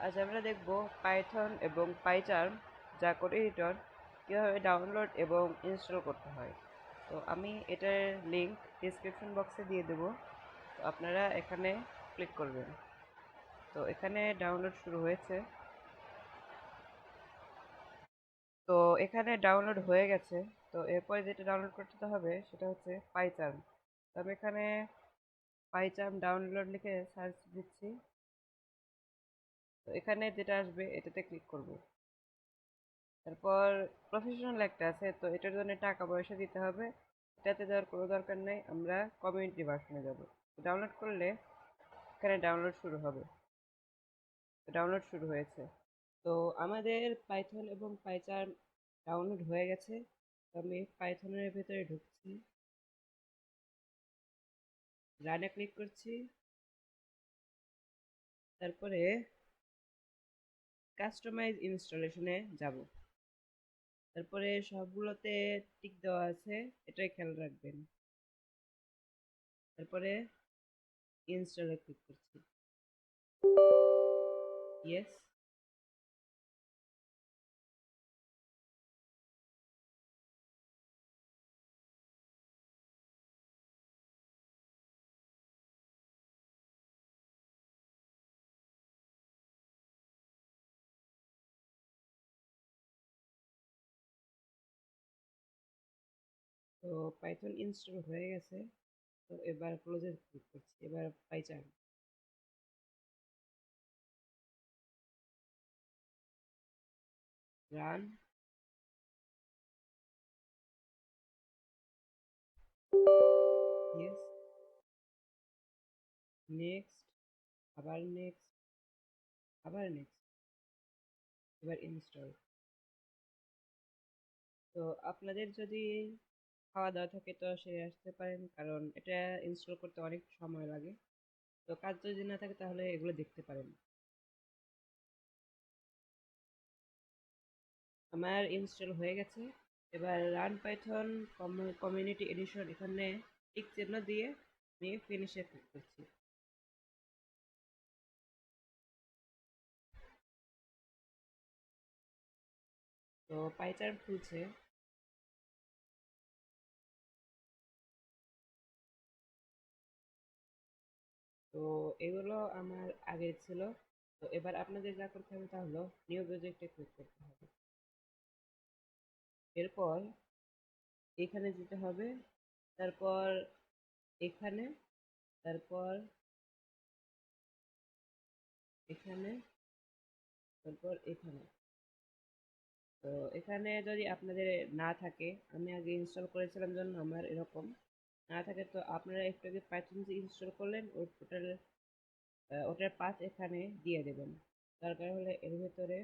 আজ আমরা দেখব পাইথন এবং পাইচার্ম যা কোড এডিটর কীভাবে ডাউনলোড এবং ইনস্টল করতে হয়। তো আমি এটার লিঙ্ক ডিসক্রিপশন বক্সে দিয়ে দেব, তো আপনারা এখানে ক্লিক করবেন। তো এখানে ডাউনলোড শুরু হয়েছে। তো এখানে ডাউনলোড হয়ে গেছে। তো এরপরে যেটা ডাউনলোড করতে হবে সেটা হচ্ছে পাইচার্ম। তো আমি এখানে পাইচার্ম ডাউনলোড লিখে সার্চ দিচ্ছি। তো এখানে যেটা আসবে এটাতে ক্লিক করব। তারপর প্রফেশনাল একটা আছে, তো এটার জন্য টাকা পয়সা দিতে হবে। এটাতে যাওয়ার কোনো দরকার নেই, আমরা কমিউনিটি ভার্সনে যাব। ডাউনলোড করলে এখানে ডাউনলোড শুরু হবে। ডাউনলোড শুরু হয়েছে। তো আমাদের পাইথন এবং পাইচার্ম ডাউনলোড হয়ে গেছে। তো আমি পাইথনের ভেতরে ঢুকছি, রানে ক্লিক করছি, তারপরে কাস্টমাইজ ইনস্টলেশনে যাব। তারপরে সবগুলোতে টিক দেওয়া আছে, এটাই খেয়াল রাখবেন। তারপরে ইনস্টলে ক্লিক করছি, ইয়েস। তো পাইথন ইনস্টল হয়ে গেছে। তো এবার ক্লোজে ক্লিক করছি, এবার পাইচার্ম রান, ইয়েস, নেক্সট, আবার নেক্সট, আবার নেক্সট, এবার ইনস্টল। তো আপনাদের যদি খাওয়া দাওয়া থাকে তো সেরে আসতে পারেন, কারণ এটা ইনস্টল করতে অনেক সময় লাগে। তো কাজ যদি না থাকে তাহলে এগুলো দেখতে পারেন। আমার ইনস্টল হয়ে গেছে। এবার রান পাইথন কমিউনিটি এডিশন, এখানে টিক চিহ্ন দিয়ে আমি ফিনিশে ক্লিক করছি। তো পাইচার্ম খুলছে। তো এগুলো আমার আগের ছিল। তো এবার আপনাদের যা করতে হবে তা হলো নিউ প্রজেক্টে ক্লিক করতে হবে। এরপর এখানে যেতে হবে, তারপর এখানে, তারপর এখানে, তারপর এখানে। তো এখানে যদি আপনাদের না থাকে, আমি আগে ইনস্টল করেছিলাম জন্য আমার এরকম না থাকে, তো আপনারা একটু আগে পাইথন যে ইনস্টল করলেন ওর টোটাল ওটার পাথ এখানে দিয়ে দেবেন। দরকার হলে এর ভেতরে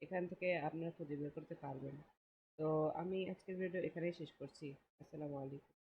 এখান থেকে আপনারা খুঁজে বের করতে পারবেন। তো আমি আজকের ভিডিও এখানেই শেষ করছি। আসসালামু আলাইকুম।